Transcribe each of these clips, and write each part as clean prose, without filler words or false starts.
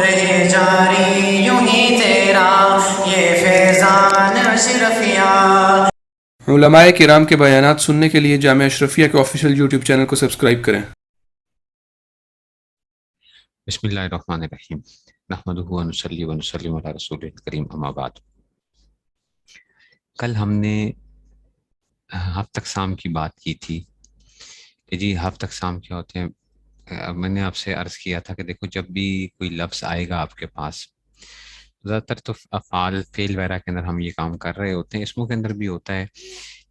رہے جاری یوں ہی تیرا یہ فیضان اشرفیہ۔ علماء کرام کے بیانات سننے کے لیے جامعہ اشرفیہ کے آفیشیل یوٹیوب چینل کو سبسکرائب کریں۔ بسم اللہ الرحمن الرحیم، نحمدہ ونصلی ونسلم علی رسول الکریم، اما بعد۔ کل ہم نے ہفت اقسام کی بات کی تھی کہ جی ہفت اقسام کیا ہوتے ہیں۔ میں نے آپ سے عرض کیا تھا کہ دیکھو جب بھی کوئی لفظ آئے گا آپ کے پاس، زیادہ تر تو افعال فعل وغیرہ کے اندر ہم یہ کام کر رہے ہوتے ہیں، اسموں کے اندر بھی ہوتا ہے،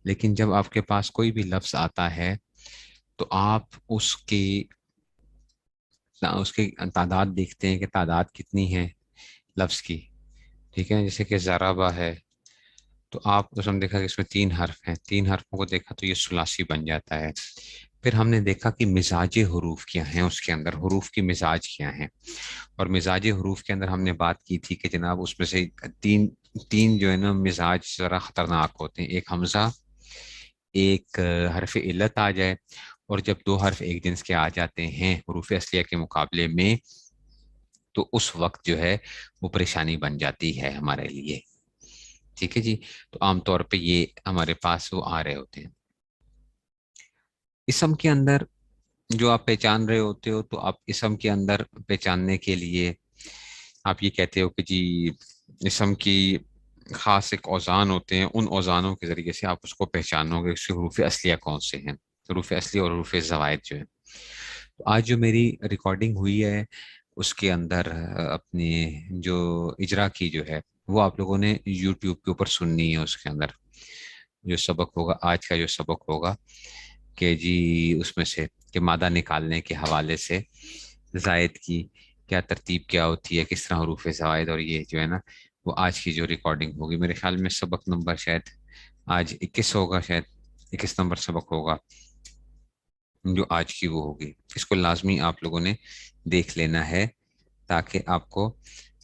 لیکن جب آپ کے پاس کوئی بھی لفظ آتا ہے تو آپ اس کی تعداد دیکھتے ہیں کہ تعداد کتنی ہے لفظ کی، ٹھیک ہے۔ جیسے کہ ضربہ ہے تو آپ اس میں دیکھا کہ اس میں 3 حرف ہیں، 3 حرفوں کو دیکھا تو یہ ثلاثی بن جاتا ہے۔ پھر ہم نے دیکھا کہ مزاج حروف کیا ہیں، اس کے اندر حروف کی مزاج کیا ہیں، اور مزاج حروف کے اندر ہم نے بات کی تھی کہ جناب اس میں سے تین جو ہے نا مزاج ذرا خطرناک ہوتے ہیں، ایک حمزہ، ایک حرف علت آ جائے، اور جب 2 حرف ایک جنس کے آ جاتے ہیں حروف اصلیہ کے مقابلے میں تو اس وقت جو ہے وہ پریشانی بن جاتی ہے ہمارے لیے، ٹھیک ہے جی۔ تو عام طور پہ یہ ہمارے پاس وہ آ رہے ہوتے ہیں۔ اسم کے اندر جو آپ پہچان رہے ہوتے ہو تو آپ اسم کے اندر پہچاننے کے لیے آپ یہ کہتے ہو کہ جی اسم کی خاص ایک اوزان ہوتے ہیں، ان اوزانوں کے ذریعے سے آپ اس کو پہچانو گے اس کے حروف اصلیہ کون سے ہیں، حروف اصلیہ اور حروف زوائد جو ہے۔ تو آج جو میری ریکارڈنگ ہوئی ہے اس کے اندر اپنے جو اجرا کی جو ہے وہ آپ لوگوں نے یوٹیوب کے اوپر سننی ہے۔ اس کے اندر جو سبق ہوگا، آج کا جو سبق ہوگا کہ جی اس میں سے کہ مادہ نکالنے کے حوالے سے زائد کی کیا ترتیب کیا ہوتی ہے، کس طرح حروف زوائد، اور یہ جو ہے نا وہ آج کی جو ریکارڈنگ ہوگی، میرے خیال میں سبق نمبر شاید آج 21 ہوگا، شاید 21 نمبر سبق ہوگا جو آج کی وہ ہوگی۔ اس کو لازمی آپ لوگوں نے دیکھ لینا ہے تاکہ آپ کو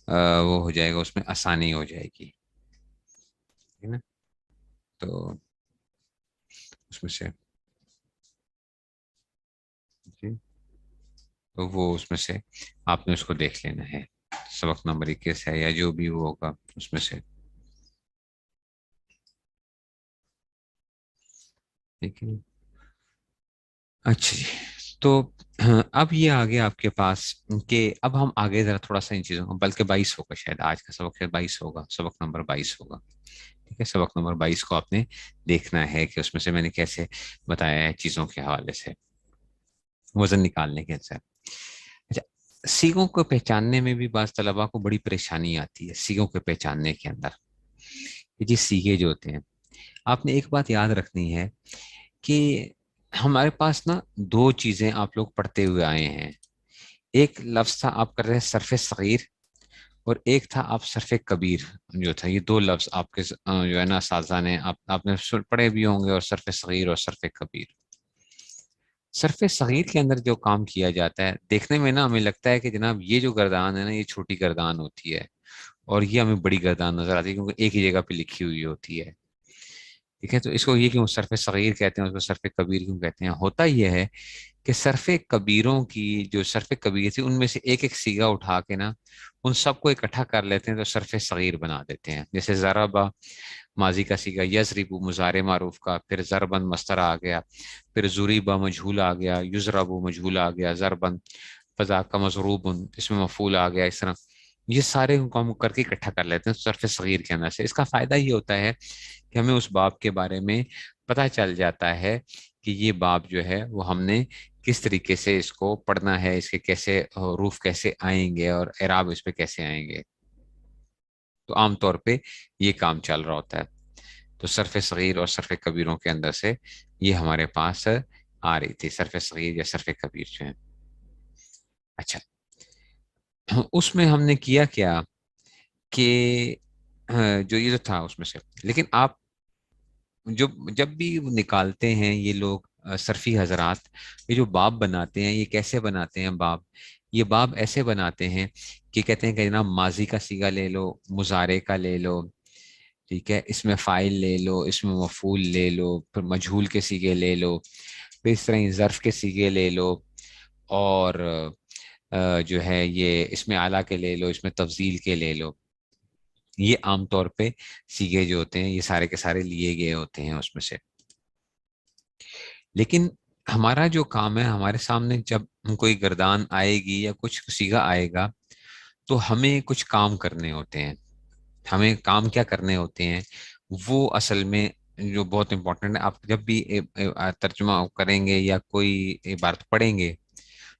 وہ ہو جائے گا، اس میں آسانی ہو جائے گی، ٹھیک ہے نا۔ تو اس میں سے جی تو وہ اس میں سے آپ نے اس کو دیکھ لینا ہے، سبق نمبر 21 ہے یا جو بھی وہ ہوگا اس میں سے، ٹھیک ہے۔ اچھا جی، تو اب یہ آگے آپ کے پاس کہ اب ہم آگے ذرا تھوڑا سا ان چیزوں کو، بلکہ 22 ہوگا شاید آج کا سبق، شاید 22 ہوگا، سبق نمبر 22 ہوگا، ٹھیک ہے۔ سبق نمبر 22 کو آپ نے دیکھنا ہے کہ اس میں سے میں نے کیسے بتایا ہے چیزوں کے حوالے سے وزن نکالنے کے اندر۔ اچھا، سیگوں کو پہچاننے میں بھی بعض طلباء کو بڑی پریشانی آتی ہے، سیگوں کے پہچاننے کے اندر کہ جی سیگے جو ہوتے ہیں، آپ نے ایک بات یاد رکھنی ہے کہ ہمارے پاس نا 2 چیزیں آپ لوگ پڑھتے ہوئے آئے ہیں، ایک لفظ تھا آپ کر رہے صرف صغیر، اور ایک تھا آپ صرف کبیر جو تھا۔ یہ 2 لفظ آپ کے جو ہے نا اساتذہ نے آپ نے پڑھے بھی ہوں گے، اور صرف صغیر اور صرف کبیر۔ صرف صغیر کے اندر جو کام کیا جاتا ہے، دیکھنے میں نا ہمیں لگتا ہے کہ جناب یہ جو گردان ہے نا یہ چھوٹی گردان ہوتی ہے، اور یہ ہمیں بڑی گردان نظر آتی ہے کیونکہ ایک ہی جگہ پہ لکھی ہوئی ہوتی ہے، ٹھیک ہے۔ تو اس کو یہ کیوں صرف صغیر کہتے ہیں، اس کو صرف کبیر کیوں کہتے ہیں؟ ہوتا یہ ہے کہ صرف کبیروں کی جو صرف کبیر تھی ان میں سے ایک ایک سیگا اٹھا کے نا ان سب کو اکٹھا کر لیتے ہیں تو صرف صغیر بنا دیتے ہیں۔ جیسے ضربہ ماضی کا سیگا، یضرب مضارع معروف کا، پھر ضربن مصدر آ گیا، پھر ضریبہ مجہول آ گیا، یضرب مجہول آ گیا، ضربن فذاک مضروب اس میں مفعول آ گیا، اس طرح یہ سارے کام کر کے اکٹھا کر لیتے ہیں صرف صغیر کے اندر سے۔ اس کا فائدہ یہ ہوتا ہے کہ ہمیں اس باب کے بارے میں پتہ چل جاتا ہے کہ یہ باب جو ہے وہ ہم نے کس طریقے سے اس کو پڑھنا ہے، اس کے کیسے حروف کیسے آئیں گے اور اعراب اس پہ کیسے آئیں گے۔ تو عام طور پہ یہ کام چل رہا ہوتا ہے۔ تو صرف صغیر اور صرف کبیروں کے اندر سے یہ ہمارے پاس آ رہی تھی، صرف صغیر یا صرف کبیر جو ہے۔ اچھا، اس میں ہم نے کیا کیا کہ جو یہ جو تھا اس میں سے، لیکن آپ جب بھی نکالتے ہیں یہ لوگ صرفی حضرات، یہ جو باب بناتے ہیں یہ کیسے بناتے ہیں باب؟ یہ باب ایسے بناتے ہیں کہ کہتے ہیں کہ جناب ماضی کا سیگا لے لو، مضارع کا لے لو، ٹھیک ہے، اس میں فاعل لے لو، اس میں مفعول لے لو، پھر مجہول کے سیگے لے لو، پھر اس طرح ہی ظرف کے سیگے لے لو، اور جو ہے یہ اس میں اعلیٰ کے لے لو، اس میں تفضیل کے لے لو، یہ عام طور پہ سیگے جو ہوتے ہیں یہ سارے کے سارے لیے گئے ہوتے ہیں اس میں سے۔ لیکن ہمارا جو کام ہے، ہمارے سامنے جب کوئی گردان آئے گی یا کچھ سیگا آئے گا تو ہمیں کچھ کام کرنے ہوتے ہیں۔ ہمیں کام کیا کرنے ہوتے ہیں وہ اصل میں جو بہت امپورٹنٹ ہے، آپ جب بھی ترجمہ کریں گے یا کوئی عبارت پڑھیں گے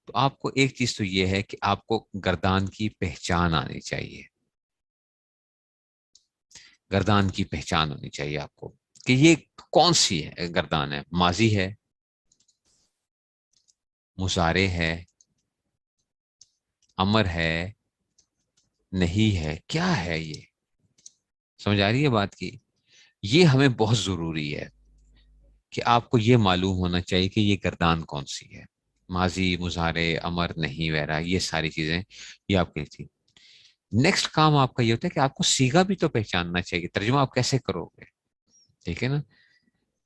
تو آپ کو ایک چیز تو یہ ہے کہ آپ کو گردان کی پہچان آنی چاہیے، گردان کی پہچان ہونی چاہیے آپ کو کہ یہ کون سی ہے گردان ہے، ماضی ہے، مضارع ہے، امر ہے، نہیں ہے، کیا ہے یہ؟ سمجھ آ رہی ہے بات کی؟ یہ ہمیں بہت ضروری ہے کہ آپ کو یہ معلوم ہونا چاہیے کہ یہ گردان کون سی ہے، ماضی، مضارع، امر، نہیں وغیرہ، یہ ساری چیزیں یہ آپ کی تھی۔ نیکسٹ کام آپ کا یہ ہوتا ہے کہ آپ کو سیگا بھی تو پہچاننا چاہیے، ترجمہ آپ کیسے کرو گے، ٹھیک ہے نا؟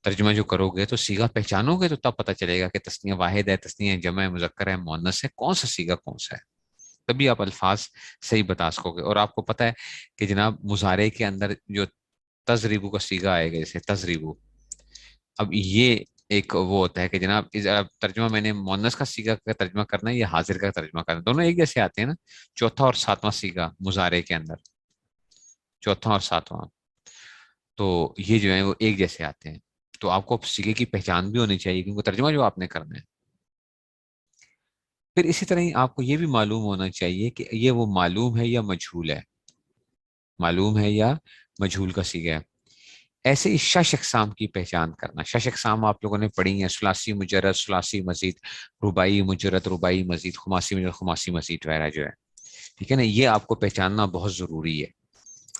ترجمہ جو کرو گے تو سیگا پہچانو گے تو تب پتہ چلے گا کہ تسنیہ واحد ہے، تسنیہ جمع ہے، مذکر ہے، مؤنث ہے، کون سا سیگا کون سا ہے، تبھی آپ الفاظ صحیح بتا سکو گے۔ اور آپ کو پتہ ہے کہ جناب مضارع کے اندر جو تضریبو کا سیگا آئے گا، جیسے تضریبو، اب یہ ایک وہ ہوتا ہے کہ جناب ترجمہ میں نے مؤنث کا سیگا کا ترجمہ کرنا ہے یا حاضر کا ترجمہ کرنا ہے، دونوں ایک جیسے آتے ہیں نا، چوتھا اور ساتواں سیگا مضارع کے اندر، چوتھا اور ساتواں، تو یہ جو ہیں وہ ایک جیسے آتے ہیں، تو آپ کو سیگے کی پہچان بھی ہونی چاہیے کیونکہ ترجمہ جو آپ نے کرنا ہے۔ پھر اسی طرح ہی آپ کو یہ بھی معلوم ہونا چاہیے کہ یہ وہ معلوم ہے یا مجہول ہے، معلوم ہے یا مجہول کا سیگا ہے۔ ایسے ہی شش اقسام کی پہچان کرنا، شش اقسام آپ لوگوں نے پڑھی ہیں، ثلاثی مجرد، ثلاثی مزید، رباعی مجرد، رباعی مزید، خماسی مجرد، خماسی مزید وغیرہ جو ہے، ٹھیک ہے نا؟ یہ آپ کو پہچاننا بہت ضروری ہے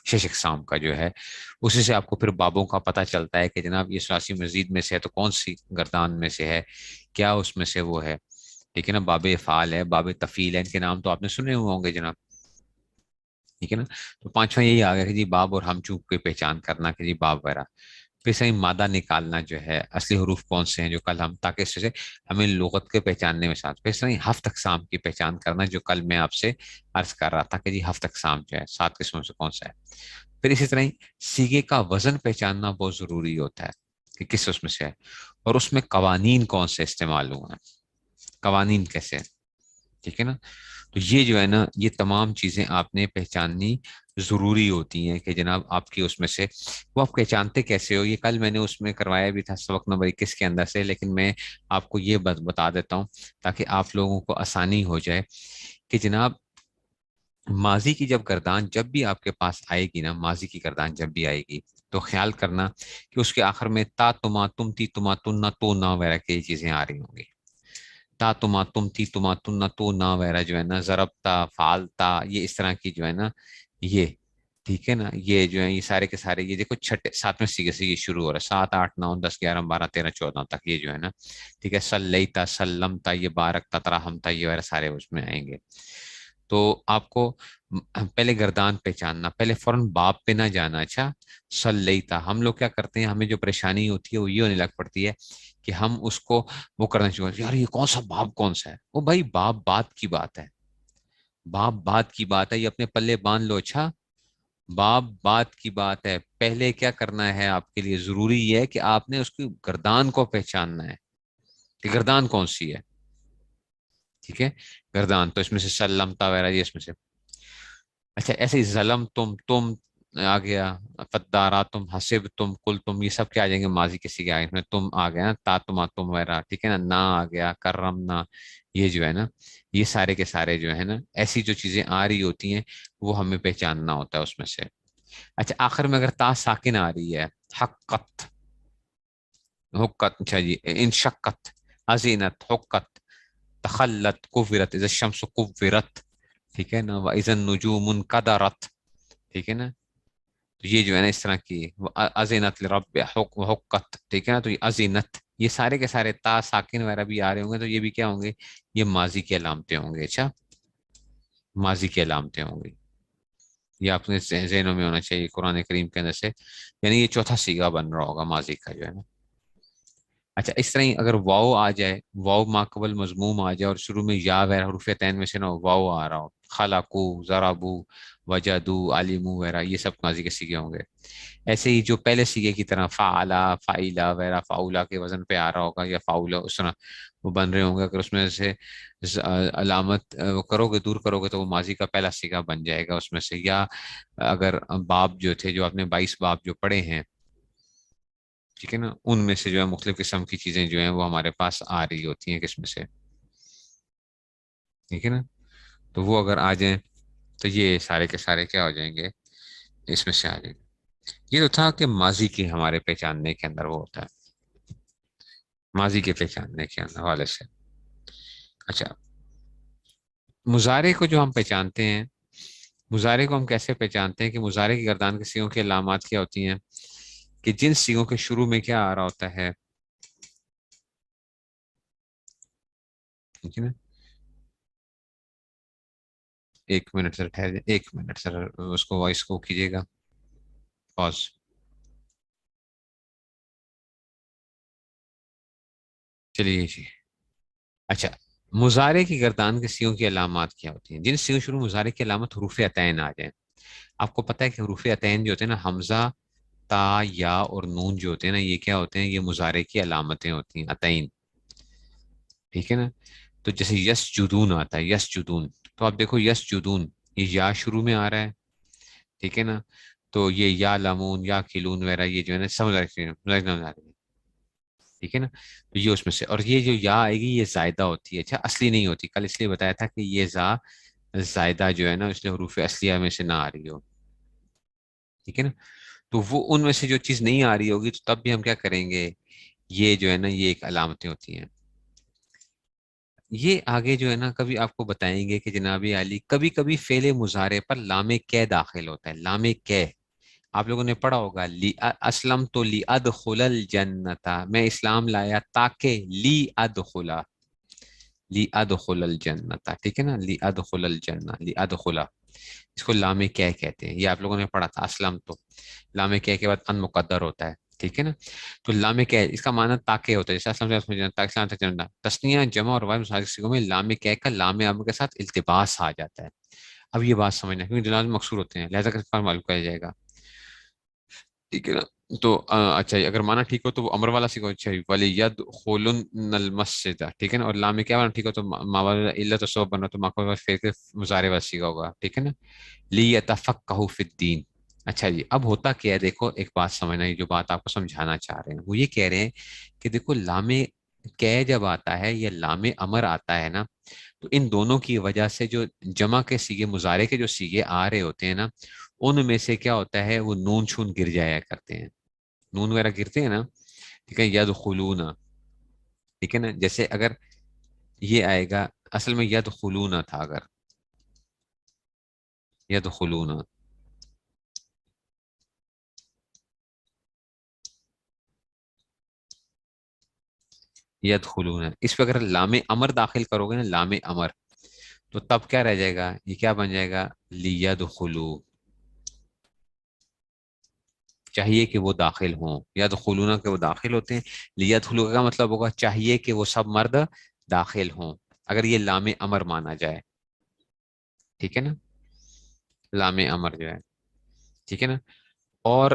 شش اقسام کا جو ہے، اسی سے آپ کو پھر بابوں کا پتہ چلتا ہے کہ جناب یہ ثلاثی مزید میں سے ہے تو کون سی گردان میں سے ہے، کیا اس میں سے وہ ہے، ٹھیک ہے نا؟ باب افعال ہے، باب تفیل ہے، ان کے نام تو آپ نے سنے ہوئے ہوں گے جناب، ٹھیک ہے نا؟ تو پانچواں یہی آ گیا کہ جی باب اور ہم چونک کی پہچان کرنا کہ جی باب وغیرہ، پھر صحیح مادہ نکالنا جو ہے، اصلی حروف کون سے ہیں جو کل ہم، تاکہ اس سے ہمیں لغت کے پہچاننے میں ساتھ، پھر صحیح ہفت اقسام کی پہچان کرنا جو کل میں آپ سے عرض کر رہا تھا کہ جی ہفت اقسام جو ہے 7 قسموں سے کون سا ہے۔ پھر اسی طرح سیگے کا وزن پہچاننا بہت ضروری ہوتا ہے کہ کس اس میں سے ہے، اور اس میں قوانین کون سے استعمال ہوئے ہیں، قوانین کیسے، ٹھیک ہے نا؟ تو یہ جو ہے نا یہ تمام چیزیں آپ نے پہچاننی ضروری ہوتی ہیں کہ جناب آپ کی اس میں سے وہ آپ پہچانتے کیسے ہو۔ یہ کل میں نے اس میں کروایا بھی تھا سبق نمبر 21 کے اندر سے، لیکن میں آپ کو یہ بتا دیتا ہوں تاکہ آپ لوگوں کو آسانی ہو جائے کہ جناب ماضی کی جب گردان جب بھی آپ کے پاس آئے گی نا، ماضی کی گردان جب بھی آئے گی تو خیال کرنا کہ اس کے آخر میں تا، تما، تم، تی، تما، تن، نہ، تو، نہ وغیرہ کی چیزیں آ رہی ہوں گی۔ تا، تما، تم، تی، تما، تن، نہ، تو، نہ وغیرہ جو ہے نا، ضربتا، فعلتا، یہ اس طرح کی جو ہے نا یہ، ٹھیک ہے نا؟ یہ جو ہے یہ سارے کے سارے یہ دیکھو چھٹے ساتویں سیگے سے یہ شروع ہو رہا ہے، 7، 8، 9، 10، 11، 12، 13، 14 تک یہ جو ہے نا، ٹھیک ہے؟ سلیتا، سلمتا، یہ بارکتا، ترحمتا، یہ وغیرہ سارے اس میں آئیں گے۔ تو آپ کو پہلے گردان پہچاننا، پہلے فوراً باپ پہ نہ جانا۔ اچھا، سلیتا، ہم لوگ کیا کرتے ہیں، ہمیں جو پریشانی ہوتی ہے وہ یہ ہونے لگ پڑتی ہے کہ ہم اس کو وہ کرنا چاہیے، یار یہ کون سا باب کون سا ہے، وہ بھائی باب بات کی بات ہے، باب بات کی بات ہے، یہ اپنے پلے باندھ لو۔ اچھا، باب بات کی بات ہے، پہلے کیا کرنا ہے آپ کے لیے ضروری یہ ہے کہ آپ نے اس کی گردان کو پہچاننا ہے کہ گردان کون سی ہے، ٹھیک ہے؟ گردان تو اس میں سے سلمتا وغیرہ یہ اس میں سے، اچھا ایسے ہی ظلم، تم آ گیا، فدارا تم، حسب تم، کل تم، یہ سب کیا آ جائیں گے ماضی کسی کے آگے، اس میں تم آ گیا نا، تا، تما، تم وغیرہ، ٹھیک ہے نا؟ نا آ گیا، کرم نا، یہ جو ہے نا یہ سارے کے سارے جو ہے نا ایسی جو چیزیں آ رہی ہوتی ہیں وہ ہمیں پہچاننا ہوتا ہے اس میں سے۔ اچھا آخر میں اگر تا ساکن آ رہی ہے، حقت، حقت، اچھا جی، انشقت، ازینت، حقت، تخلت، کفرت، اذا الشمس کفرت، ٹھیک ہے نا؟ واذا النجوم انکدرت، ٹھیک ہے نا؟ تو یہ جو ہے نا اس طرح کی ازینت لرب حقت، ٹھیک ہے نا؟ تو یہ ازینت، یہ سارے کے سارے تا ساکن وغیرہ بھی آ رہے ہوں گے تو یہ بھی کیا ہوں گے، یہ ماضی کی علامتیں ہوں گے۔ اچھا، ماضی کی علامتیں ہوں گی، یہ آپ نے ذہنوں میں ہونا چاہیے قرآن کریم کے اندر سے، یعنی یہ چوتھا سیگا بن رہا ہوگا ماضی کا جو ہے نا۔ اچھا اس طرح ہی اگر واو آ جائے، واو ماقبل مضموم آ جائے اور شروع میں یا وغیرہ حروف عین میں سے نہ واو آ رہا ہو، خلقو، ضربو، وجدو، علمو وغیرہ، یہ سب ماضی کے سیغے ہوں گے۔ ایسے ہی جو پہلے سیغے کی طرح فعلا، فعیلا وغیرہ فاؤلا کے وزن پہ آ رہا ہوگا، یا فاؤلا اس طرح وہ بن رہے ہوں گے، اگر اس میں سے علامت وہ کرو گے، دور کرو گے، تو وہ ماضی کا پہلا سیغہ بن جائے گا اس میں سے۔ یا اگر باب جو تھے، جو آپ نے 22 باب جو پڑھے ہیں، ٹھیک ہے نا، ان میں سے جو ہے مختلف قسم کی چیزیں جو ہیں وہ ہمارے پاس آ رہی ہوتی ہیں، کس میں سے، ٹھیک ہے نا، تو وہ اگر آ جائیں تو یہ سارے کے سارے کیا ہو جائیں گے، اس میں سے آ جائیں گے۔ یہ تو تھا کہ ماضی کی ہمارے پہچاننے کے اندر وہ ہوتا ہے، ماضی کے پہچاننے کے حوالے سے۔ اچھا، مضارع کو جو ہم پہچانتے ہیں، مضارع کو ہم کیسے پہچانتے ہیں کہ مضارع کی گردان کے سیغوں کی علامات کیا ہوتی ہیں، کہ جن سیغوں کے شروع میں کیا آ رہا ہوتا ہے، ٹھیک ہے نا، ایک منٹ سر ٹھہر جائیں، ایک منٹ سر، اس کو وائس کو کیجیے گا پاز۔ چلیے جی، اچھا، مضارع کی گردان کے سیغوں کی علامات کیا ہوتی ہیں؟ جن سیغوں شروع مضارع کی علامت حروف عطین آ جائیں۔ آپ کو پتہ ہے کہ حروف عطین جو ہوتے ہیں نا، حمزہ، تا، یا اور نون جو ہوتے ہیں نا، یہ کیا ہوتے ہیں؟ یہ مضارع کی علامتیں ہوتی ہیں، عطین، ٹھیک ہے نا۔ تو جیسے یس جدون آتا ہے، یس جدون، تو آپ دیکھو یس جدون، یہ یا شروع میں آ رہا ہے، ٹھیک ہے نا، تو یہ یا لمون، یا کلون وغیرہ، یہ جو ہے نا سمجھ رکھتے ہیں، ٹھیک ہے نا، تو یہ اس میں سے، اور یہ جو یا آئے گی یہ زائدہ ہوتی ہے، اچھا اصلی نہیں ہوتی، کل اس لیے بتایا تھا کہ یہ زائدہ جو ہے نا، اس لیے حروف اصلیہ میں سے نہ آ رہی ہو، ٹھیک ہے نا، تو وہ ان میں سے جو چیز نہیں آ رہی ہوگی تو تب بھی ہم کیا کریں گے، یہ جو ہے نا یہ ایک علامتیں ہوتی ہیں۔ یہ آگے جو ہے نا کبھی آپ کو بتائیں گے کہ جناب علی کبھی کبھی فعل مضارع پر لام کی داخل ہوتا ہے، لام کی، آپ لوگوں نے پڑھا ہوگا، لی اسلم تو لی ادخل الجنتا، میں اسلام لایا تاکہ لی ادخلا، لی ادخل الجنتا، ٹھیک ہے نا، لی ادخل الجنہ، لی ادخلا، اس کو لام کی کہتے ہیں، یہ آپ لوگوں نے پڑھا تھا، اسلم تو لام کی کے بعد ان مقدر ہوتا ہے، ٹھیک ہے نا، تو لام کی اس کا معنی تاکہ ہوتا ہے، جیسے اسلام تک جنتا، تسنیہ، جمع اور واحد متحرک صیغوں میں لام کی کا لام امر کے ساتھ التباس آ جاتا ہے۔ اب یہ بات سمجھنا، کیونکہ دلال مقصور ہوتے ہیں، لہذا کر معلوم کیا جائے گا، ٹھیک ہے نا، تو اچھا اگر مانا ٹھیک ہو تو وہ امر والا سیکھو، اچھا ولی ید خولن المسجد، ٹھیک ہے نا، اور لام کیا بنا ٹھیک ہو تو علت و سبب بنا تو ماقبل فعل کے مضارع والا سیکھا ہوگا، ٹھیک ہے نا، لیتفقہوا فی الدین۔ اچھا جی، اب ہوتا کیا ہے، دیکھو ایک بات سمجھنا ہے، جو بات آپ کو سمجھانا چاہ رہے ہیں وہ یہ کہہ رہے ہیں کہ دیکھو لام کی جب آتا ہے یا لام امر آتا ہے نا، تو ان دونوں کی وجہ سے جو جمع کے سیغے، مضارع کے جو سیغے آ رہے ہوتے ہیں نا، ان میں سے کیا ہوتا ہے، وہ نون چھون گر جایا کرتے ہیں، نون وغیرہ گرتے ہیں نا، ٹھیک ہے، یدخلون، ٹھیک ہے نا، جیسے اگر یہ آئے گا، اصل میں یدخلون تھا، اگر یدخلون، یدخلون، اس پہ اگر لام امر داخل کرو گے نا، لام امر، تو تب کیا رہ جائے گا، یہ کیا بن جائے گا، لیدخلو، چاہیے کہ وہ داخل ہوں، یدخلون کہ وہ داخل ہوتے ہیں، لیدخلو کا مطلب ہوگا چاہیے کہ وہ سب مرد داخل ہوں، اگر یہ لام امر مانا جائے، ٹھیک ہے نا، لام امر جو ہے، ٹھیک ہے نا، اور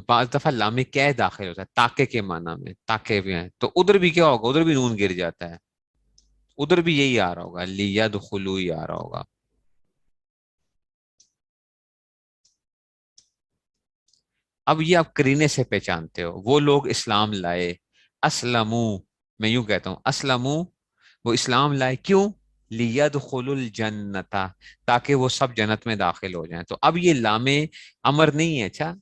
بعض دفعہ لام کیا داخل ہوتا ہے تاکہ کے معنی میں، تاکہ بھی ہے، تو ادھر بھی کیا ہوگا، ادھر بھی نون گر جاتا ہے، ادھر بھی یہی آ رہا ہوگا، لیدخلو ہی آ رہا ہوگا۔ اب یہ آپ کرینے سے پہچانتے ہو، وہ لوگ اسلام لائے، اسلمو، میں یوں کہتا ہوں اسلمو، وہ اسلام لائے کیوں، لیدخلوا الجنتا، تاکہ وہ سب جنت میں داخل ہو جائیں، تو اب یہ لام امر نہیں ہے، اچھا،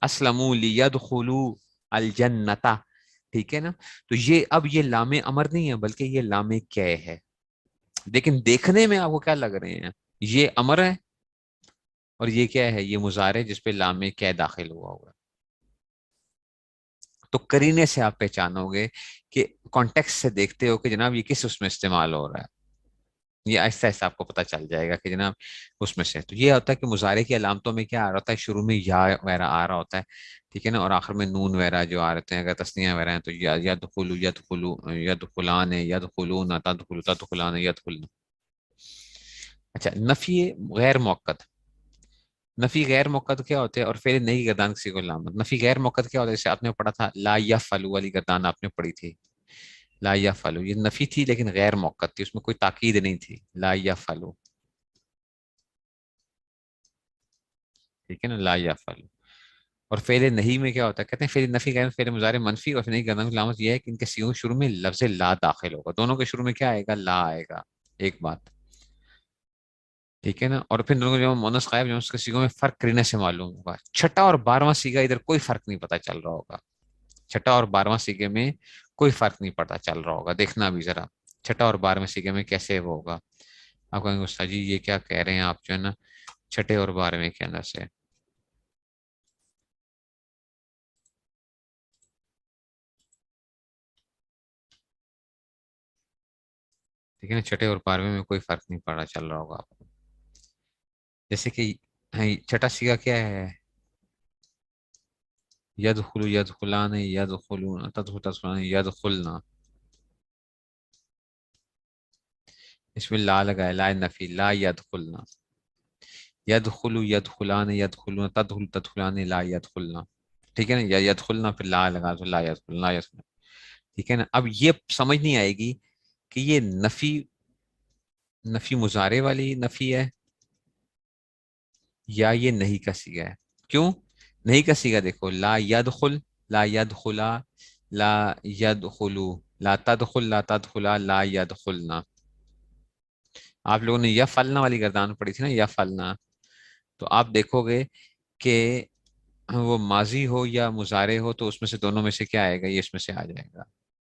اسلمو لیدخلوا الجنتا، ٹھیک ہے نا، تو یہ اب یہ لام امر نہیں ہے بلکہ یہ لام کی ہے، لیکن دیکھنے میں آپ کو کیا لگ رہے ہیں، یہ امر ہے اور یہ کیا ہے، یہ مضارع جس پہ لام کی داخل ہوا ہوا ہے، تو کرینے سے آپ پہچانو گے کہ کانٹیکس سے دیکھتے ہو کہ جناب یہ کس اس میں استعمال ہو رہا ہے، یہ آہستہ آہستہ آپ کو پتہ چل جائے گا کہ جناب اس میں سے. تو یہ ہوتا ہے کہ مضارع کی علامتوں میں کیا آ رہا ہوتا ہے، شروع میں یا وغیرہ آ رہا ہوتا ہے، ٹھیک ہے نا، اور آخر میں نون وغیرہ جو آ رہتے ہیں. اگر تسنیہ وغیرہ ہیں تو یدخلو یدخلو یدخلان یدخلون تدخلو تدخلان یدخلن. اچھا، نفی غیر موقت. نفی غیر موقت کیا ہوتے ہیں، اور فعل نہیں گردان کسی کو علامت. نفی غیر موقت کیا ہوتا ہے، جیسے آپ نے پڑھا تھا لا یفعلوا والی گردان آپ نے پڑھی تھی. لا یفعلوا یہ نفی تھی لیکن غیر موقت تھی، اس میں کوئی تاکید نہیں تھی. لا یفعلوا، ٹھیک ہے نا، لا یفعلوا. اور فعل نہیں میں کیا ہوتا ہے، کہتے ہیں فعل نفی غیر فعل مضارع منفی، اور نہیں گردان کی علامت یہ ہے کہ ان کے سیغوں شروع میں لفظ لا داخل ہوگا. دونوں کے شروع میں کیا آئے گا، لا آئے گا. ایک بات، ٹھیک ہے نا. اور پھر دونوں جو مونس غائب جو اس کے سیغوں میں فرق کرنے سے معلوم ہوگا. چھٹا اور 12واں سیغہ ادھر کوئی فرق نہیں پتا چل رہا ہوگا. چھٹا اور 12واں سیغے میں کوئی فرق نہیں پتا چل رہا ہوگا. دیکھنا بھی ذرا چھٹا اور 12ویں سیغے میں کیسے وہ ہوگا. آپ کہیں گے استاد جی یہ کیا کہہ رہے ہیں آپ جو ہے نا چھٹے اور 12ویں کے اندر سے. ٹھیک ہے نا، چھٹے اور 12ویں میں کوئی فرق نہیں پڑا چل رہا ہوگا آپ کو. جیسے کہ چھٹا سیغہ کیا ہے، یدخلو یدخلان یدخلون تدخل تدخلان یدخلنا. اس میں لا لگا ہے، لا نفی، لا یدخلنا. یدخلو یدخلان یدخلون تدخل تدخلان لا یدخلنا. ٹھیک ہے نا، یا یدخلنا پھر لا لگا تو لا یدخلنا لا یدخلنا. ٹھیک ہے نا. اب یہ سمجھ نہیں آئے گی کہ یہ نفی نفی مضارع والی نفی ہے یا یہ نہیں کا صیغہ ہے. کیوں نہیں کا صیغہ؟ دیکھو لا یدخل، لا یدخلا، لا یدخلو، لا تدخل، لا تدخلا، لا یدخلنا. آپ لوگوں نے یا فلنا والی گردان پڑھی تھی نا، یا فلنا. تو آپ دیکھو گے کہ وہ ماضی ہو یا مضارع ہو تو اس میں سے دونوں میں سے کیا آئے گا، یہ اس میں سے آ جائے گا.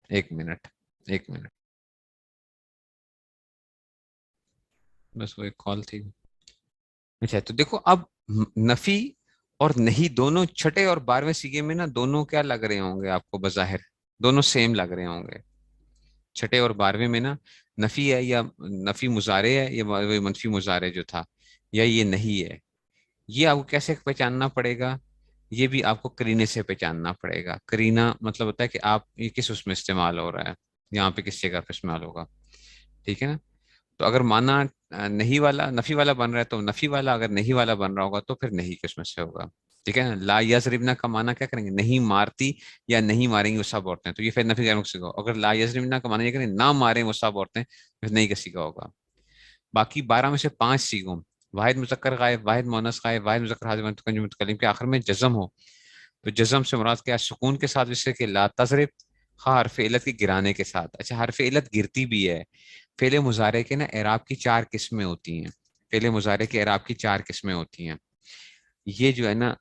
ایک منٹ، ایک منٹ، بس وہ ایک کال تھی. اچھا تو دیکھو اب نفی اور نہیں دونوں چھٹے اور 12ویں سیغے میں نا دونوں کیا لگ رہے ہوں گے آپ کو، بظاہر دونوں سیم لگ رہے ہوں گے. چھٹے اور 12ویں میں نا نفی ہے یا نفی مضارع ہے یا منفی مضارع جو تھا، یا یہ نہیں ہے. یہ آپ کو کیسے پہچاننا پڑے گا، یہ بھی آپ کو کرینے سے پہچاننا پڑے گا. کرینا مطلب ہوتا ہے کہ آپ یہ کس اس میں استعمال ہو رہا ہے، یہاں پہ کس جگہ پہ استعمال ہوگا. ٹھیک ہے نا. تو اگر مانا نہیں والا نفی والا بن رہا ہے تو نفی والا، اگر نہیں والا بن رہا ہوگا تو پھر نہیں کس میں سے ہوگا. ٹھیک ہے نا. لا یضربنا کا مانا کیا کریں گے، نہیں مارتی یا نہیں ماریں گی وہ سب عورتیں، تو یہ پھر نفی غیر مقصود ہوگا. اگر لا یضربنا کا مانا یہ کریں نہ ماریں وہ سب عورتیں، پھر نہیں کسی کا ہوگا. باقی 12 میں سے 5 سیغوں، واحد مذکر غائب، واحد مؤنث غائب، واحد مذکر حاضر متکلم متکلم کے آخر میں جزم ہو، تو جزم سے مراد کیا، سکون کے ساتھ، جس سے کہ لا تضرب، خواہ حرف علت کی گرانے کے ساتھ. اچھا حرف علت گرتی بھی ہے. فعل مضارع کے نا اعراب کی 4 قسمیں ہوتی ہیں. فعل مضارع کے اعراب کی 4 قسمیں ہوتی ہیں. یہ جو ہے نا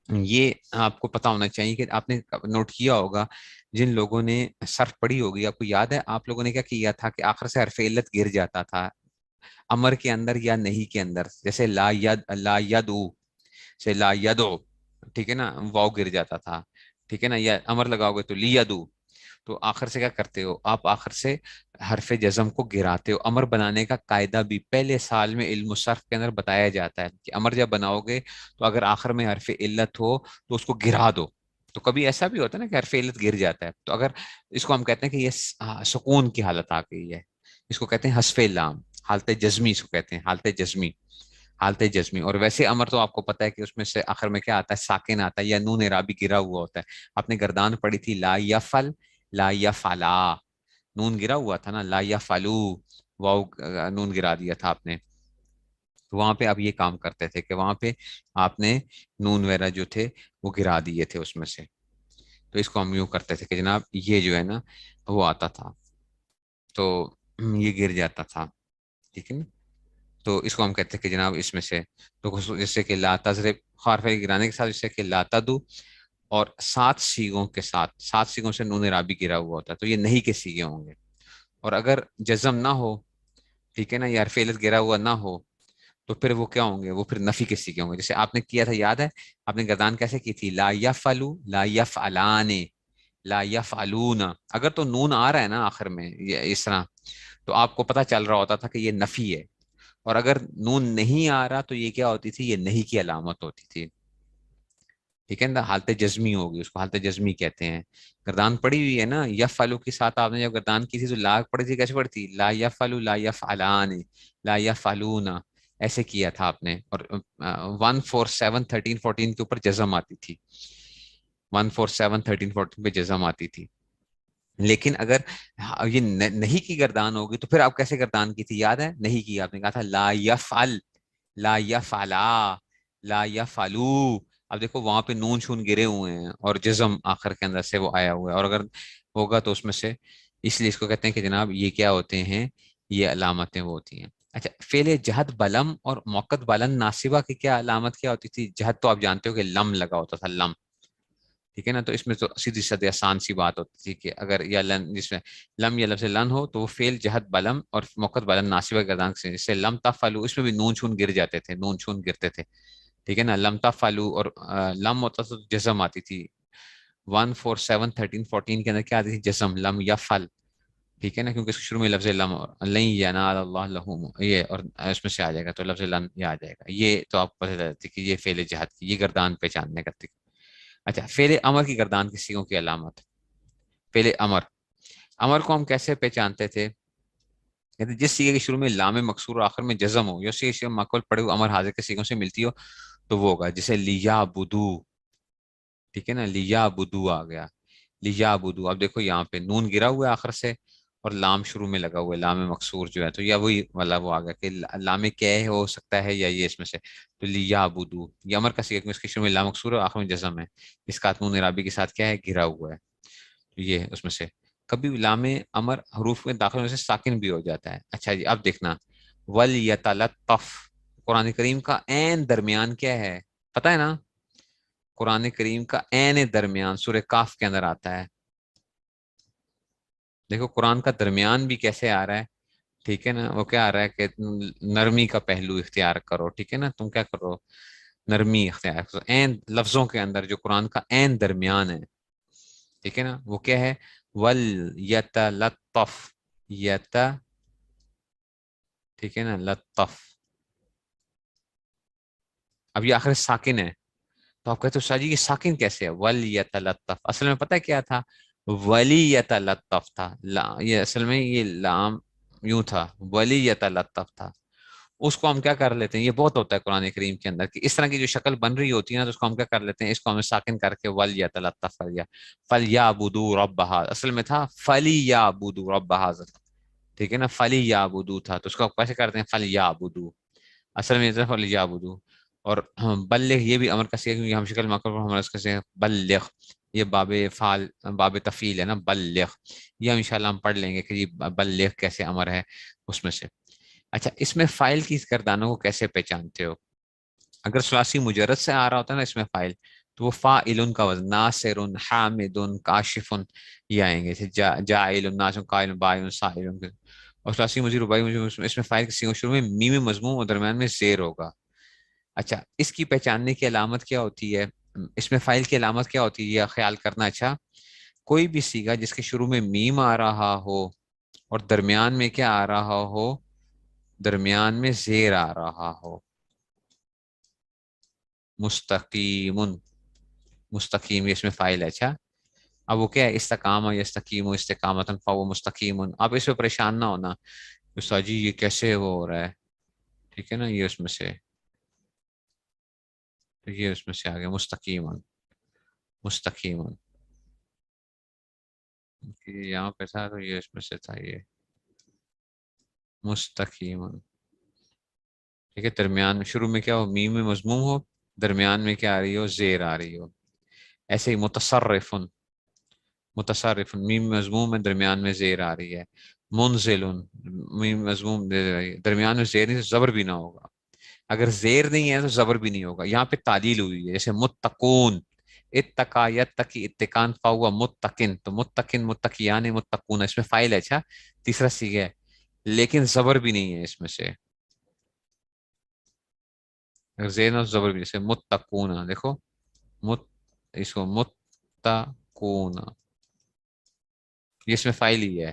یہ آپ کو پتا ہونا چاہیے کہ آپ نے نوٹ کیا ہوگا جن لوگوں نے صرف پڑھی ہوگی، آپ کو یاد ہے آپ لوگوں نے کیا کیا تھا کہ آخر سے حرف علت گر جاتا تھا امر کے اندر یا نہیں کے اندر. جیسے لا ید، لا یدعو سے لا یدعو، ٹھیک ہے نا، واو گر جاتا تھا. ٹھیک ہے نا. یا امر لگاؤ گے تو لیدو، تو آخر سے کیا کرتے ہو آپ، آخر سے حرف جزم کو گراتے ہو. امر بنانے کا قاعدہ بھی پہلے سال میں علم الصرف کے اندر بتایا جاتا ہے کہ امر جب بناؤ گے تو اگر آخر میں حرف علت ہو تو اس کو گرا دو. تو کبھی ایسا بھی ہوتا ہے نا کہ حرف علت گر جاتا ہے، تو اگر اس کو ہم کہتے ہیں کہ یہ سکون کی حالت آ گئی ہے، اس کو کہتے ہیں حذف لام، حالت جزمی اس کو کہتے ہیں، حالت جزمی، حالت جزمی. اور ویسے امر تو آپ کو پتا ہے کہ اس میں سے آخر میں کیا آتا ہے، ساکن آتا ہے یا نون اعرابی گرا ہوا ہوتا ہے. آپ نے گردان پڑھی تھی لا یفل، لا یفعلا، نون گرا ہوا تھا نا، لا یفعلو، واو نون گرا دیا تھا آپ نے. تو وہاں پہ آپ یہ کام کرتے تھے کہ وہاں پہ آپ نے نون وغیرہ جو تھے وہ گرا دیے تھے اس میں سے. تو اس کو ہم یوں کرتے تھے کہ جناب یہ جو ہے نا وہ آتا تھا تو یہ گر جاتا تھا. ٹھیک ہے نا. تو اس کو ہم کہتے ہیں کہ جناب اس میں سے، تو جیسے کہ لا تضرب، خارف گرانے کے ساتھ، جیسے کہ لا تدو، اور 7 سیغوں کے ساتھ، 7 سیغوں سے نون رابی گرا ہوا ہوتا ہے تو یہ نہیں کے سیغے ہوں گے. اور اگر جزم نہ ہو، ٹھیک ہے نا، یا حرف علت گرا ہوا نہ ہو تو پھر وہ کیا ہوں گے، وہ پھر نفی کے سیغے ہوں گے. جیسے آپ نے کیا تھا یاد ہے، آپ نے گردان کیسے کی تھی، لا یفعلو، لا یفعلان، لا یفعلون. اگر تو نون آ رہا ہے نا آخر میں اس طرح، تو آپ کو پتا چل رہا ہوتا تھا کہ یہ نفی ہے، اور اگر نون نہیں آ رہا تو یہ کیا ہوتی تھی، یہ نہیں کی علامت ہوتی تھی، ٹھیک ہے نا، حالت جزمی ہوگی، اس کو حالت جزمی کہتے ہیں۔ گردان پڑی ہوئی ہے نا، یفعلو کے ساتھ آپ نے جب گردان کی تھی تو لا پڑی تھی، کیسے پڑی تھی، لا یفعلو لا یفعلان، لا یفعلون، ایسے کیا تھا آپ نے، اور 147 13 14 کے اوپر جزم آتی تھی، 147 13 14 پہ جزم آتی تھی۔ لیکن اگر یہ نہیں کی گردان ہوگی تو پھر آپ کیسے گردان کی تھی، یاد ہے، نہیں کی آپ نے کہا تھا لا یفعل، لا یفعلا، لا یفعلو، اب دیکھو وہاں پہ نون شون گرے ہوئے ہیں اور جزم آخر کے اندر سے وہ آیا ہوا ہے، اور اگر ہوگا تو اس میں سے، اس لیے اس کو کہتے ہیں کہ جناب یہ کیا ہوتے ہیں، یہ علامتیں وہ ہوتی ہیں۔ اچھا، فعل جہد بلم اور موقت بلن ناصبہ کی کیا علامت کیا ہوتی تھی، جہد تو آپ جانتے ہو کہ لم لگا ہوتا تھا، لم، ٹھیک ہے نا، تو اس میں تو سیدھی سادی آسان سی بات ہوتی تھی کہ اگر یا لن، جس میں لم یا لفظ لن ہو تو وہ فعل جہد بلم اور موقت بلن ناصبہ گردان سے، جس سے لم تفعلوا، اس میں بھی نون چون گر جاتے تھے، نون چون گرتے تھے، ٹھیک ہے نا، لم تفعلوا، اور لم ہوتا تو جزم آتی تھی، 147 13 14 کے اندر کیا آتی تھی، جزم، لم یفعل، ٹھیک ہے نا، کیونکہ اس کے شروع میں لفظ لم، اور لن ینال اللہ لہم، یہ اور اس میں سے آ جائے گا تو لفظ لن یہ آ جائے گا، یہ تو آپ کو پتہ چلتی کہ یہ فعل جہد کی، یہ گردان پہچاننے کا طریقہ۔ اچھا، فعل امر کی گردان کی سیغوں کی علامت، فعل امر، امر کو ہم کیسے پہچانتے تھے، کہتے ہیں جس سیغے کے شروع میں لام مکسور اور آخر میں جزم ہو، یا سیغے کے ماقبل پڑے ہوئے امر حاضر کے سیغوں سے ملتی ہو تو وہ ہوگا، جیسے لیا بدو، ٹھیک ہے نا، لیا بدو آ گیا، لیا بدو، اب دیکھو یہاں پہ نون گرا ہوا ہے آخر سے اور لام شروع میں لگا ہوا ہے، لام مکسور جو ہے، تو یا وہی والا وہ آ گیا کہ لام کیا ہو سکتا ہے یا یہ اس میں سے، تو لیا بدو، یہ امر کا سیغہ اس کے شروع میں لام مکسور ہے اور آخر میں جزم ہے، اس کا نون عرابی کے ساتھ کیا ہے، گرا ہوا ہے، تو یہ ہے اس میں سے، کبھی لام امر حروف میں داخل ہونے سے ساکن بھی ہو جاتا ہے۔ اچھا جی، اب دیکھنا، وَلْيَتَلَطَّفْ، قرآن کریم کا عین درمیان کیا ہے، پتہ ہے نا، قرآن کریم کا عین درمیان سورہ کاف کے اندر آتا ہے، دیکھو قرآن کا درمیان بھی کیسے آ رہا ہے، ٹھیک ہے نا، وہ کیا آ رہا ہے کہ نرمی کا پہلو اختیار کرو، ٹھیک ہے نا، تم کیا کرو، نرمی اختیار کرو، عین لفظوں کے اندر جو قرآن کا عین درمیان ہے، ٹھیک ہے نا، وہ کیا ہے، وَلْيَتَلَطَّفْ، یت، ٹھیک ہے نا، لطف، اب یہ آخر ساکن ہے، تو آپ کہتے ہو شاہ جی یہ ساکن کیسے ہے، وَلْيَتَلَطَّفْ، اصل میں پتہ ہے کیا تھا، وَلِيَتَلَطَّفْ تھا، یہ اصل میں یہ لام یوں تھا، وَلِيَتَلَطَّفْ تھا، اس کو ہم کیا کر لیتے ہیں، یہ بہت ہوتا ہے قرآن کریم کے اندر کہ اس طرح کی جو شکل بن رہی ہوتی ہے نا، تو اس کو ہم کیا کر لیتے ہیں، اس کو ہم ساکن کر کے وَلْيَتَلَطَّفْ کر دیا، فَلْيَعْبُدُوا رَبَّ هَٰذَا، اصل میں تھا فَلْيَعْبُدُوا رَبَّ هَٰذَا، ٹھیک ہے نا، فَلْيَعْبُدُوا تھا، تو اس کو کیسے کرتے ہیں، فَلْيَعْبُدُوا، اصل میں یہ تھا فَلْيَعْبُدُوا، اور بلغ یہ بھی امر کا صیغہ، کیونکہ ہم شکل مقبول پر ہمارا اس کا صیغہ بلغ، یہ باب فعال، باب تفعیل ہے نا، بلغ، یہ ہم انشاءاللہ ہم پڑھ لیں گے کہ یہ بلغ کیسے امر ہے اس میں سے۔ اچھا، اس میں فائل کی گردانوں کو کیسے پہچانتے ہو، اگر ثلاثی مجرد سے آ رہا ہوتا ہے نا اس میں فائل، تو وہ فاعل کا وزن، ناصر، حامد، کاشف، یہ آئیں گے، جیسے جاعل، ناصر، قائل، بائن، سائل، اور ثلاثی مجرد، رباعی مجرد، اس میں فائل کے شروع میں میم مضموم اور درمیان میں زیر ہوگا۔ اچھا، اس کی پہچاننے کی علامت کیا ہوتی ہے، اس میں فائل کی علامت کیا ہوتی ہے یہ خیال کرنا، اچھا، کوئی بھی سیگا جس کے شروع میں میم آ رہا ہو اور درمیان میں کیا آ رہا ہو، درمیان میں زیر آ رہا ہو، مستقیم، مستقیم، یہ اس میں فائل ہے، اچھا، اب وہ کیا ہے، استقامہ یستقیم، استقامتن، فهو مستقیم، اب اس پہ پریشان نہ ہونا استاد جی یہ کیسے وہ ہو رہا ہے، ٹھیک ہے نا، یہ اس میں سے، تو یہ اس میں سے آ گیا مستقیم، مستقیم، یہاں پہ تھا تو یہ اس میں سے تھا، یہ مستقیم، ٹھیک ہے، درمیان میں شروع میں کیا ہو، میم میں مضموم ہو، درمیان میں کیا آ رہی ہو، زیر آ رہی ہو، ایسے ہی متصرف، متصرف، میم مضموم میں درمیان میں زیر آ رہی ہے، منزل، میم مضموم درمیان میں زیر نہیں، زبر بھی نہ ہوگا، اگر زیر نہیں ہے تو زبر بھی نہیں ہوگا، یہاں پہ تعلیل ہوئی ہے، جیسے متقون، اتقا یتقی اتقان، فہو متقن، تو متقن، متقیان، متقون، اس میں فائل ہے، اچھا، تیسرا سیغہ ہے، لیکن زبر بھی نہیں ہے اس میں سے، اگر زیر نہ ہو تو زبر بھی، جیسے متقون، دیکھو مت، اس کو متقون، یہ اس میں فائل ہی ہے،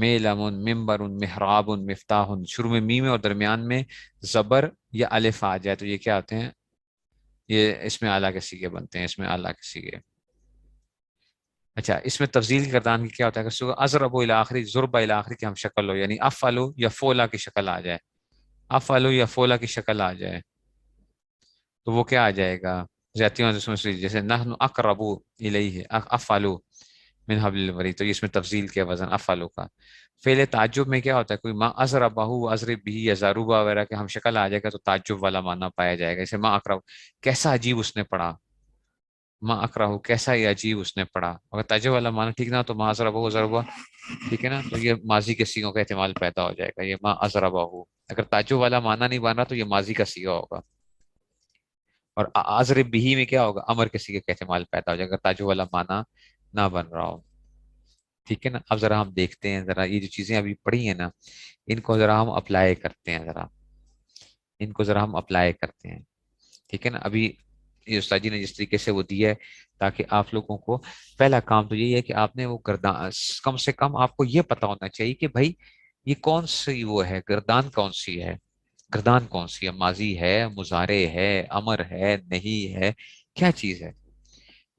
میلمن، ممبر، محراب، مفتاح، شروع میں میم ہے اور درمیان میں زبر یا الف آ جائے تو یہ کیا ہوتے ہیں؟ یہ اس میں اعلیٰ کے سیغے بنتے ہیں، اس میں اعلیٰ کے سیغے۔ اچھا، اس میں تفضیل گردان کی کیا ہوتا ہے؟ اگر ازرب الاخری، ضرب الاخری کی ہم شکل ہو، یعنی افعلو یا فولا کی شکل آ جائے، افعلو یا فولا کی شکل آ جائے تو وہ کیا آ جائے گا؟ زیادتیوں سے جیسے نحن اقرب الیہ، افعلو من حبل الورید، تو یہ اس میں تفضیل کیا وزن افعلو کا۔ فعل تعجب میں کیا ہوتا ہے؟ کوئی ما ازربہ ازرب بھی یا زاروبہ وغیرہ کے ہم شکل آ جائے گا تو تعجب والا معنی پایا جائے گا، جیسے ما اقرب، کیسا عجیب اس نے پڑھا، ما اکراہ، کیسا ہی عجیب اس نے پڑھا۔ اگر تعجب والا معنی ٹھیک نہ ہو تو ما ازربہ ضربہ، ٹھیک ہے نا، تو یہ ماضی کے سیغوں کا احتمال پیدا ہو جائے گا، یہ ما ازربہ ہو۔ اگر تعجب والا معنی نہیں بن رہا تو یہ ماضی کا سیغہ ہوگا، اور ازرب بھی میں کیا ہوگا؟ امر کے سیغے کا احتمال پیدا ہو جائے گا، اگر تعجب والا معنی نہ بن رہا ہو، ٹھیک ہے نا۔ اب ذرا ہم دیکھتے ہیں، ذرا یہ جو چیزیں ابھی پڑھی ہیں نا، ان کو ذرا ہم اپلائی کرتے ہیں، ذرا ان کو ذرا ہم اپلائی کرتے ہیں، ٹھیک ہے نا۔ ابھی یہ استاد جی نے جس طریقے سے وہ دیا ہے تاکہ آپ لوگوں کو پہلا کام تو یہی ہے کہ آپ نے وہ گردان، کم سے کم آپ کو یہ پتا ہونا چاہیے کہ بھائی یہ کون سی وہ ہے گردان، کون سی ہے گردان، کون سی ہے، ماضی ہے، مضارع ہے، امر ہے، نہیں ہے، کیا چیز ہے۔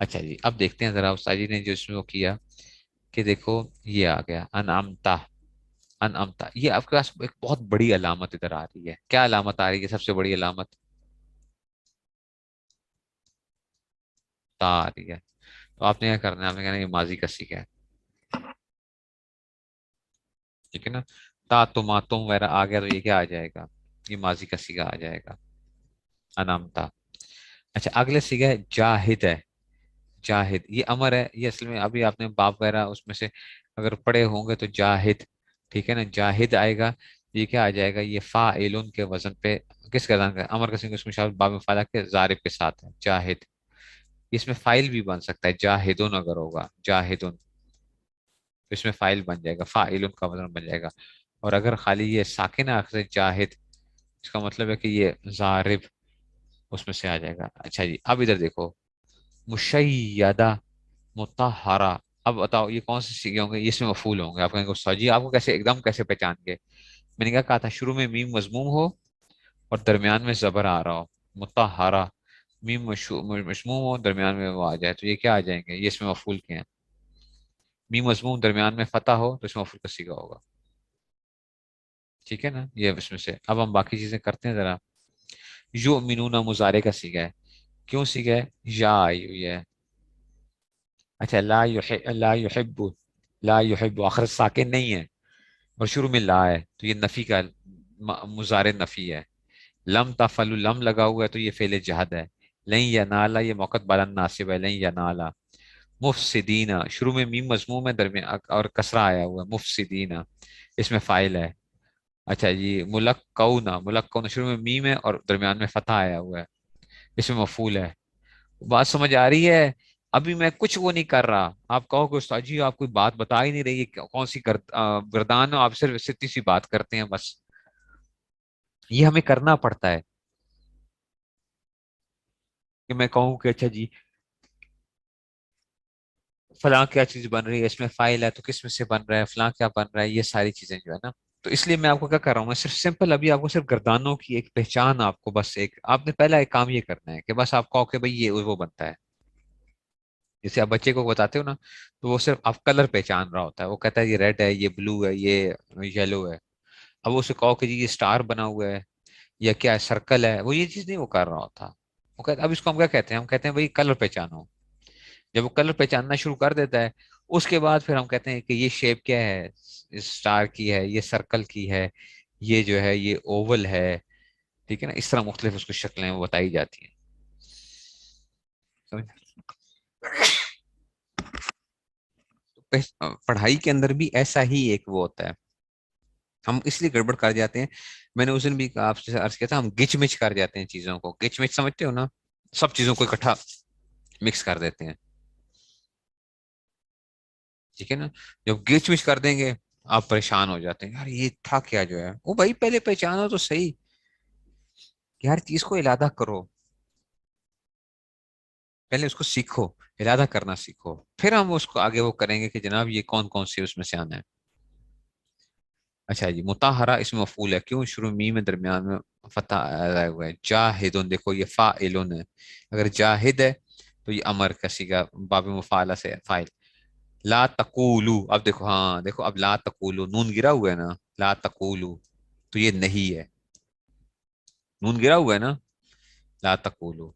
اچھا جی، اب دیکھتے ہیں ذرا استاد جی نے جو اس میں وہ کیا کہ دیکھو یہ آ گیا انعمتا، انعمتا، یہ آپ کے پاس ایک بہت بڑی علامت ادھر آ رہی ہے، کیا علامت آ رہی ہے؟ سب سے بڑی علامت تا آ رہی ہے، تو آپ نے کیا کرنا ہے؟ آپ نے کہنا ہے یہ ماضی کا سیغہ ہے، ٹھیک ہے نا۔ تا تم تم وغیرہ آ گیا تو یہ کیا آ جائے گا؟ یہ ماضی کا سیغہ آ جائے گا، انامتا۔ اچھا، اگلے سیغہ ہے جاہد، ہے جاہد، یہ امر ہے، یہ اصل میں ابھی آپ نے باب وغیرہ اس میں سے اگر پڑھے ہوں گے تو جاہد، ٹھیک ہے نا، جاہد آئے گا، یہ کیا آ جائے گا؟ یہ فاعلن کے وزن پہ کس کا کا امر کا سیغہ، اس میں شاید باب میں فعلا کے ضارب کے ساتھ ہے جاہد، اس میں فائل بھی بن سکتا ہے جاہدن، اگر ہوگا جاہدن تو اس میں فائل بن جائے گا، فاعل کا وزن بن جائے گا، اور اگر خالی یہ ساکن آخر جاہد، اس کا مطلب ہے کہ یہ ضارب اس میں سے آ جائے گا۔ اچھا جی، اب ادھر دیکھو، مشیدہ، مطہرہ، اب بتاؤ یہ کون سے سیغے ہوں گے؟ یہ اس میں مفعول ہوں گے۔ آپ کہیں گے استاد جی آپ کو کیسے ایک دم کیسے پہچان گے؟ میں نے کیا کہا تھا؟ شروع میں میم مضموم ہو اور درمیان میں زبر آ رہا ہو، مطہرہ، میم مضموم ہو درمیان میں وہ آ جائے تو یہ کیا آ جائیں گے؟ یہ اس میں مفعول کے ہیں۔ میم مضموم درمیان میں فتح ہو تو اس میں مفعول کا سیغہ ہوگا، ٹھیک ہے نا، یہ اس میں سے۔ اب ہم باقی چیزیں کرتے ہیں ذرا۔ یؤمنون مضارع کا سیغہ ہے، کیوں سیغہ ہے؟ یا آئی ہوئی ہے۔ اچھا، لا یحب، لا یحب آخر ساکن نہیں ہے اور شروع میں لا ہے تو یہ نفی کا مضارع نفی ہے۔ لم تفعلوا، لم لگا ہوا ہے تو یہ فعل جہد ہے۔ لن ینالا، یہ موقع بلند ناصب ہے، لن ینالا۔ مفسدین، شروع میں میم مضموم ہے درمیان اور کسرہ آیا ہوا ہے، مفسدین اس میں فائل ہے۔ اچھا جی، ملکونا، ملکونا شروع میں میم ہے اور درمیان میں فتح آیا ہوا ہے، اس میں مفعول ہے۔ بات سمجھ آ رہی ہے؟ ابھی میں کچھ وہ نہیں کر رہا، آپ کہو کہ استاد جی آپ کوئی بات بتا ہی نہیں رہی ہے، کون سی گردان ہو، آپ صرف اتنی سی بات کرتے ہیں بس، یہ ہمیں کرنا پڑتا ہے کہ میں کہوں کہ اچھا جی فلاں کیا چیز بن رہی ہے، اس میں فائل ہے تو کس میں سے بن رہا ہے، فلاں کیا بن رہا ہے، یہ ساری چیزیں جو ہے نا، تو اس لیے میں آپ کو کیا کر رہا ہوں، میں صرف سمپل ابھی آپ کو صرف گردانوں کی ایک پہچان، آپ کو بس ایک، آپ نے پہلا ایک کام یہ کرنا ہے کہ بس آپ کہو کہ بھائی یہ وہ بنتا ہے، جیسے آپ بچے کو بتاتے ہو نا تو وہ صرف آپ کلر پہچان رہا ہوتا ہے، وہ کہتا ہے یہ ریڈ ہے، یہ بلو ہے، یہ یلو ہے، اب وہ اسے کہو کہ جی یہ اسٹار بنا ہوا ہے یا کیا ہے، سرکل ہے، وہ یہ چیز نہیں وہ کر رہا ہوتا، وہ کہتا اب اس کو ہم کیا کہتے ہیں؟ ہم کہتے ہیں بھائی کلر پہچانو، جب وہ کلر پہچاننا شروع کر دیتا ہے اس کے بعد پھر ہم کہتے ہیں کہ یہ شیپ کیا ہے، اسٹار کی ہے، یہ سرکل کی ہے، یہ جو ہے یہ اوول ہے، ٹھیک ہے نا، اس طرح مختلف اس کو شکلیں وہ بتائی جاتی ہیں، سمجھ؟ پڑھائی کے اندر بھی ایسا ہی ایک وہ ہوتا ہے، ہم اس لیے گڑبڑ کر جاتے ہیں، میں نے اس دن بھی آپ سے عرض کیا تھا، ہم گچ مچ کر جاتے ہیں چیزوں کو، گچ مچ سمجھتے ہو نا، سب چیزوں کو اکٹھا مکس کر دیتے ہیں، ٹھیک ہے نا، جب گچ مچ کر دیں گے آپ پریشان ہو جاتے ہیں، یار یہ تھا کیا جو ہے، وہ بھائی پہلے پہچانو تو صحیح کہ ہر چیز کو علادہ کرو، پہلے اس کو سیکھو، علادہ کرنا سیکھو، پھر ہم اس کو آگے وہ کریں گے کہ جناب یہ کون کون سی اس میں سے آنا ہے، اچھا جی، مطہرہ اس میں مفعول ہے، کیوں؟ شروع میں میں درمیان میں فتح آیا ہوا ہے. جاہدون، دیکھو یہ فاعلون ہے، اگر جاہد ہے تو یہ امر کا صیغہ باب مفعلہ سے ہے، فاعل. لا تقولو، اب دیکھو، ہاں دیکھو، اب لا تقولو نون گرا ہوا ہے نا، لا تقولو تو یہ نہیں ہے، نون گرا ہوا ہے نا، لا تقولو،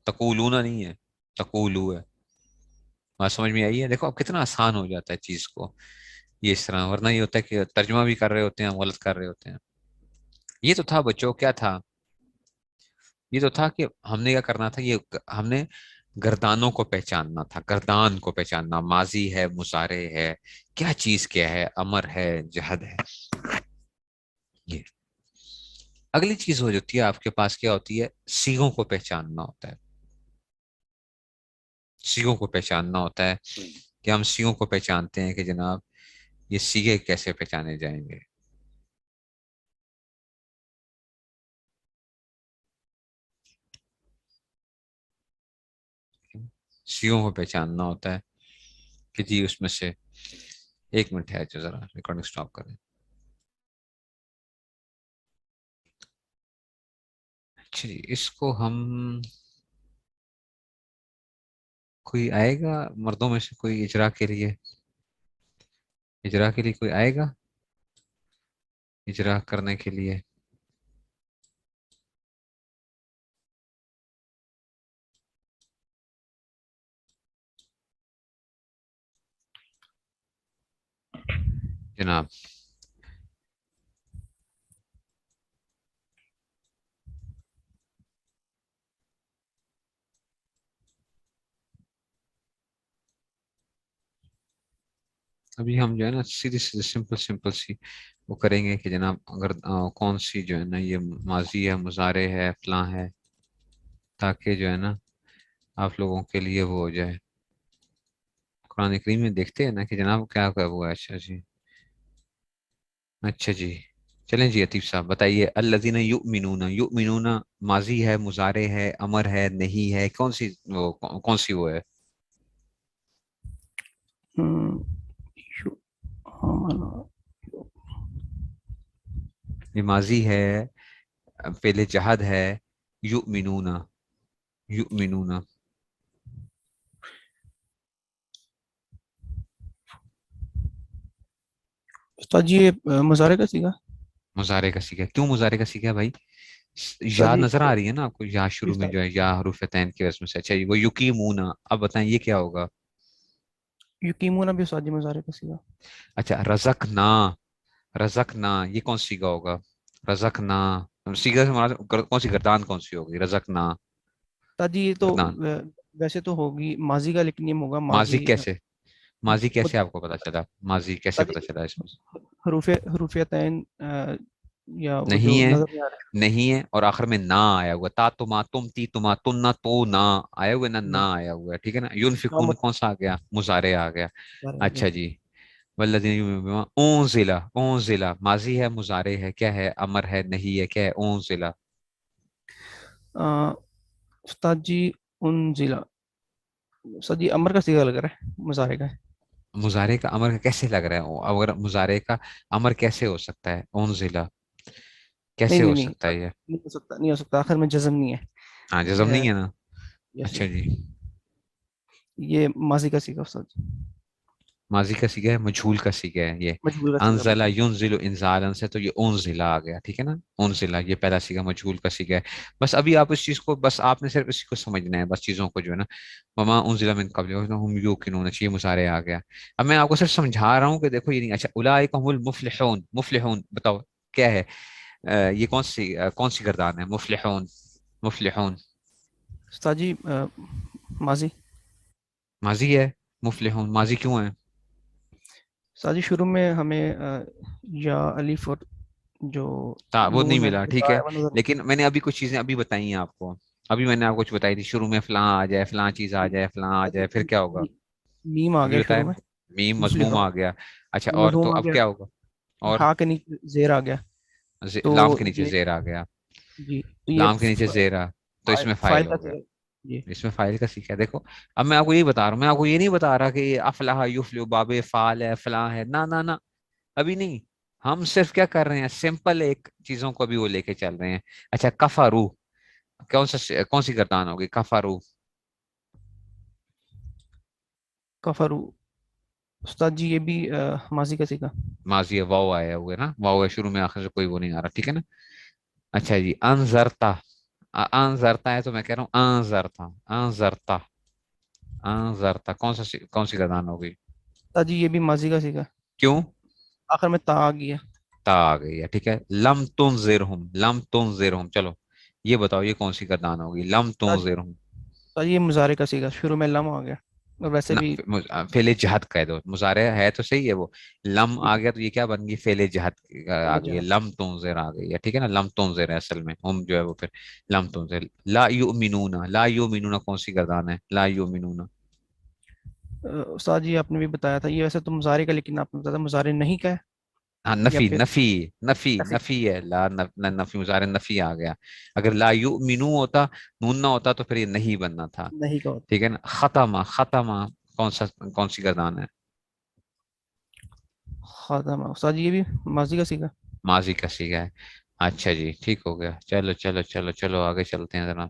تقولون نہیں ہے، تقولو ہے. بات سمجھ میں آئی ہے؟ دیکھو اب کتنا آسان ہو جاتا ہے چیز کو یہ اس طرح، ورنہ یہ ہوتا ہے کہ ترجمہ بھی کر رہے ہوتے ہیں، ہم غلط کر رہے ہوتے ہیں. یہ تو تھا بچوں، کیا تھا؟ یہ تو تھا کہ ہم نے کیا کرنا تھا، یہ ہم نے گردانوں کو پہچاننا تھا، گردان کو پہچاننا، ماضی ہے، مضارع ہے، کیا چیز کیا ہے، امر ہے، جہد ہے. یہ اگلی چیز ہو جاتی ہے آپ کے پاس، کیا ہوتی ہے؟ صیغوں کو پہچاننا ہوتا ہے. صیغوں کو پہچاننا ہوتا ہے کہ ہم صیغوں کو پہچانتے ہیں کہ جناب یہ صیغے کیسے پہچانے جائیں گے. صیغوں کو پہچاننا ہوتا ہے کہ جی اس میں سے، ایک منٹ ہے جو ذرا ریکارڈنگ سٹاپ کریں. اچھا جی، اس کو ہم، کوئی آئے گا مردوں میں سے کوئی اجرا کے لیے؟ اجرا کے لیے کوئی آئے گا اجرا کرنے کے لیے؟ جناب ابھی ہم جو ہے نا سیدھی سیدھی سمپل سمپل سی وہ کریں گے کہ جناب اگر کون سی جو ہے نا یہ ماضی ہے، مضارع ہے، فلاں ہے، تاکہ جو ہے نا آپ لوگوں کے لیے وہ ہو جائے. قرآن کریم میں دیکھتے ہیں نا کہ جناب کیا کیا ہوا ہے. اچھا جی، اچھا جی، چلیں جی عتیف صاحب بتائیے. الذین یؤمنون، یؤمنون ماضی ہے، مضارع ہے، امر ہے، نہیں ہے، کون سی وہ، کون سی وہ ہے؟ یہ ماضی ہے، پہلے جہد ہے، یؤمنون، یؤمنون. استاد جی یہ مظاہرے کا سیکھا مضارع کا سیکھا، کیوں مضارع کا سیکھا بھائی؟ استاد یا جی نظر آ رہی ہے نا آپ کو، یا شروع میں استاد جو ہے یا حروف تین کی وجہ سے. اچھا جی، وہ یقیمون، اب بتائیں یہ کیا ہوگا؟ یقیمون بھی استاد جی مظاہرے کا سیکھا. اچھا رزقنا، رزقنا یہ کون سیگا ہوگا؟ رزقنا سیگا سے مراد کون سی گردان کون سی ہوگی؟ رزقنا استاد جی یہ تو گردان. ویسے تو ہوگی ماضی کا، لیکن یہ ہوگا ماضی ماضی کیسے؟ ماضی خود. کیسے آپ کو پتا چلا؟ ماضی کیسے استاد پتا جی چلا اس میں؟ حروفیتین یا وہ جو نہیں ہے، نظر نہیں آ رہا نہیں ہے، اور آخر میں نہ آیا ہوا، تا تما تم تی تما تن نہ تو نہ آیا ہوا ہے، نہ آیا ہوا ہے. ٹھیک ہے نا. یونفقون کون سا آ گیا؟ مضارع آ گیا. اچھا جی، والذین یؤمنون بما انزل، انزل ماضی ہے، مضارع ہے، کیا ہے؟ امر ہے، نہیں ہے، کیا ہے؟ انزل. استاد جی ان ضلع. استاد جی امر کا سیکھا لگ رہا ہے، مظاہرے کا ہے. مضارع کا امر کا کیسے لگ رہا ہے؟ اگر مضارع کا امر کیسے ہو سکتا ہے؟ انزل نہیں کیسے نہیں ہو نہیں سکتا ہے یہ؟ نہیں ہو سکتا، نہیں ہو سکتا، آخر میں جزم نہیں ہاں جزم ہے. نہیں ہے نا. یس اچھا جی، یہ ماضی کا سیکھا استاد جی. ماضی کا سیگا ہے، مجھول کا سیگا ہے یہ. مجبور کا سیکھا انزلہ بالکل. ینزل انزالن سے تو یہ انزلہ آ گیا. ٹھیک ہے نا. انزلہ یہ پہلا سیگا مجھول کا سیگا ہے. بس ابھی آپ اس چیز کو، بس آپ نے صرف اسی کو سمجھنا ہے، بس چیزوں کو جو ہے نا. وما انزل من قبل هم یوقنون، یہ مضارع آ گیا. اب میں آپ کو صرف سمجھا رہا ہوں کہ دیکھو یہ نہیں. اچھا اولئک هم المفلحون، مفلحون بتاؤ کیا ہے؟ یہ کون سی گردان ہے؟ مفلحون، مفلحون استاد جی ماضی. ماضی ہے. مفلحون ماضی کیوں ہے؟ استاد جی شروع میں ہمیں یا الف اور جو وہ نہیں نون ہے ملا. وہ ٹھیک ہے، وہ نظر. لیکن میں نے ابھی کچھ چیزیں ابھی بتائی ہیں آپ کو. ابھی میں نے آپ کو کچھ بتائی تھی، شروع میں فلاں آ جائے، فلاں چیز آ جائے، فلاں آ جائے، پھر کیا ہوگا؟ میم آ جی گیا بتائیں. شروع میں. میم مضموم مفلحون آ گیا. اچھا اور مضموم تو آ اب گیا. کیا ہوگا؟ اور ہا کے نیچے زیر آ گیا. تو لام کے نیچے یہ زیر آ گیا. جی تو یہ لام کے نیچے زیر آ تو اس میں فائل فائل کا ہو گیا. سیکھا. جی اس میں فائل کا سیکھا. دیکھو اب میں آپ کو یہی بتا رہا ہوں، میں آپ کو یہ نہیں بتا رہا کہ یہ افلاح یفلح باب فعال ہے، فلاں ہے، نہ نہ نہ، ابھی نہیں. ہم صرف کیا کر رہے ہیں, سمپل ایک چیزوں کو بھی وہ لے کے چل رہے ہیں. اچھا کفارو, کون سی گردان ہوگی کفارو؟ کفرو استاد جی یہ بھی ماضی کا سیکھا. ماضی ہے, واو آیا ہوا ہے نا, واو ہے شروع میں, آخر سے کوئی وہ نہیں آ رہا, ٹھیک ہے نا. اچھا جی انزرتا, انزرتا ہے تو میں کہہ رہا ہوں انزرتا, انزرتا, انزرتا کون سی گردان ہوگی؟ استاد جی یہ بھی ماضی کا سیکھا, کیوں؟ آخر میں تا آ گیا. تا آ گئی ہے, ٹھیک ہے. لم تنذرہم, لم تنذرہم, چلو یہ بتاؤ یہ کون سی گردان ہوگی, لم استاد تنذرہم؟ استاد جی یہ مضارع کا سیکھا, شروع میں لم آ گیا اور ویسے نہ بھی. فعل جہت کہہ دو, مضارع ہے تو صحیح ہے وہ, لم جی آ گیا تو یہ کیا بن گئی, فعل جہت آ گئی ہے, جہاں لم تنذر آ گئی ہے, ٹھیک ہے نا. لم تنذر ہے اصل میں, ہم جو ہے وہ پھر لم تنذر. لا یؤمنون, لا یؤمنون کون سی گردان ہے, لا یؤمنون؟ استاد جی آپ نے بھی بتایا تھا یہ ویسے تو مضارع کا, لیکن آپ نے بتایا تھا مضارع نہیں کا ہے ہاں یا نفی, پھر نفی, نفی, ایسے. نفی ہے, لا نفی, مضارع نفی آ گیا. اگر لا یؤمنو ہوتا, نون نہ ہوتا تو پھر یہ نہیں بننا تھا, نہیں کا ہوتا. ٹھیک ہے نا. ختمہ, ختمہ کون سی گردان ہے؟ خاتمہ استاد جی یہ بھی ماضی کا سیکھا. ماضی کا صیغہ ہے. اچھا جی ٹھیک ہو گیا, چلو چلو چلو چلو آگے چلتے ہیں ذرا.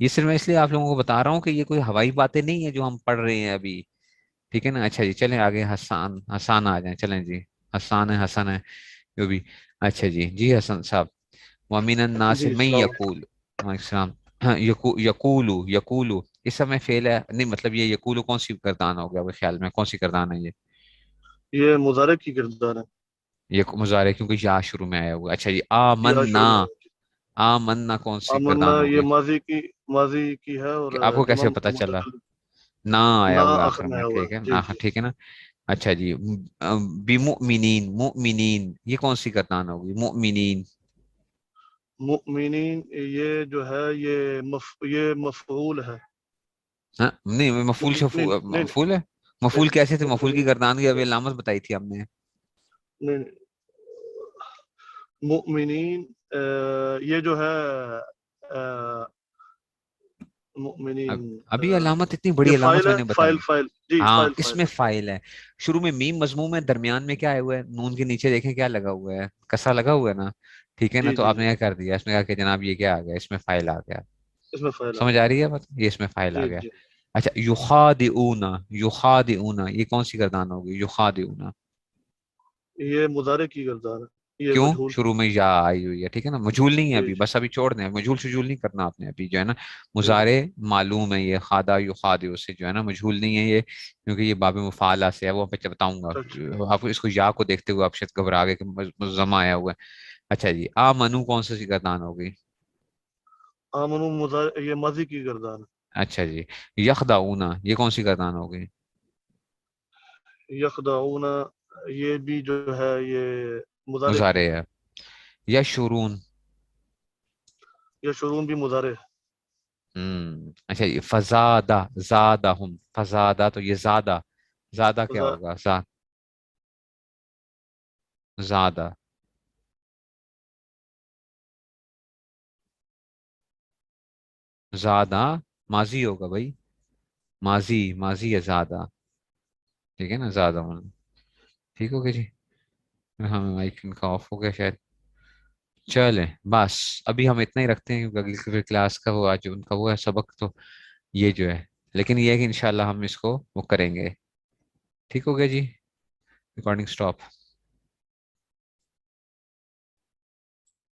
یہ صرف میں اس لیے آپ لوگوں کو بتا رہا ہوں کہ یہ کوئی ہوائی باتیں نہیں ہے جو ہم پڑھ رہے ہیں ابھی, ٹھیک ہے نا. اچھا جی چلیں آگے, حسان, حسان آ جائیں, چلیں جی. حسان ہے, حسن ہے جو بھی. اچھا جی, جی حسن صاحب. وَمِنَ النَّاسِ جی مَن السلام یقول, وعلیکم السلام. ہاں, یقولو, یقولو اس سب میں فعل ہے نہیں, مطلب یہ یقولو کون سی کردان ہو گیا وہ خیال میں, کون سی کردان ہے یہ؟ یہ مضارع کی کردار ہے. یہ مضارع کیونکہ یا شروع میں آیا ہوا. اچھا جی یا آمنا, شروع میں آمنا کون سی آمنا کردان یہ ہوگی؟ ماضی کی ہے اور کہ آپ کو کیسے تمام پتا چلا؟ متکلم نہ آیا نہ ہوا ہے آخر آخر میں میں, آیا ہوا ٹھیک ہے ہے. جی نا, جی ٹھیک ہے نا. اچھا جی بمؤمنین, مؤمنین یہ کون سی کردان ہوگی, مؤمنین؟ مؤمنین یہ جو ہے یہ مفعول ہے. ہاں نہیں, مفعول نہیں نہیں مفعول ہے. نہیں مفعول کیسے تھے, مفعول مفعول کی گردان کی ابھی علامت بتائی تھی ہم نے. نہیں نہیں. مؤمنین یہ جو ہے مؤمنین ابھی علامت اتنی یہ بڑی علامت فائل میں ہے, نے فائل بتائی. فائل جی ہاں فائل اس فائل میں ہے. فائل ہے, شروع میں میم مضموم ہے, درمیان میں کیا آئے ہوئے ہے, نون کے نیچے دیکھیں کیا لگا ہوا ہے, کسرہ لگا ہوا ہے نا, ٹھیک ہے نا. جی تو جی آپ نے جی کیا کر دیا, اس میں کہا کہ جناب یہ کیا آ گیا, اس میں فائل آ گیا. اس میں فائل آ سمجھ گیا. آ رہی ہے بات, یہ اس میں فائل آ جی گیا. جی اچھا یخادعون, یخادعون یہ کون سی گردان ہوگی, یخادعون؟ یہ مضارع کی کردار ہے, یہ کیوں؟ مجہول. شروع میں یا آئی ہوئی ہے, ٹھیک ہے نا. مجھول نہیں ہے جی ابھی, جی بس ابھی چھوڑ دیں, مجھول شجول نہیں کرنا آپ نے ابھی, جو ہے نا. جی مضارع معلوم ہے یہ, خادع یخادع سے جو ہے نا, مجھول نہیں ہے یہ, کیونکہ یہ باب مفعلہ سے ہے, وہ میں بتاؤں گا. اچھا. آپ اس کو یا کو دیکھتے ہوئے آپ شاید گھبرا گئے کہ مضمع آیا ہوا ہے. اچھا جی آمنو کون سی گردان ہوگی؟ آمنو مضارع یہ ماضی کی کردار ہے. اچھا جی یخدعون یہ کون سی گردان ہوگی؟ یخدعون یہ بھی جو ہے یہ مضارع کی مضارع ہے. ہے. یشورون, یہ شروع بھی مضارع ہے. اچھا جی فزادہ, زادہم, فزادہ تو یہ زادہ, زادہ کیا فضا- ہوگا, زادہ, زادہ ماضی ہوگا بھائی, ماضی, ماضی ہے زادہ, ٹھیک ہے نا, زادہ ہونا. ٹھیک ہو گیا جی, ہاں مائک ان کا آف ہو گیا شاید. چلیں بس ابھی ہم اتنا ہی رکھتے ہیں, کیونکہ اگلی پھر کلاس کا وہ آج ان کا وہ ہے سبق, تو یہ جو ہے, لیکن یہ ہے کہ انشاءاللہ ہم اس کو وہ کریں گے. ٹھیک ہو گیا جی, ریکارڈنگ سٹاپ.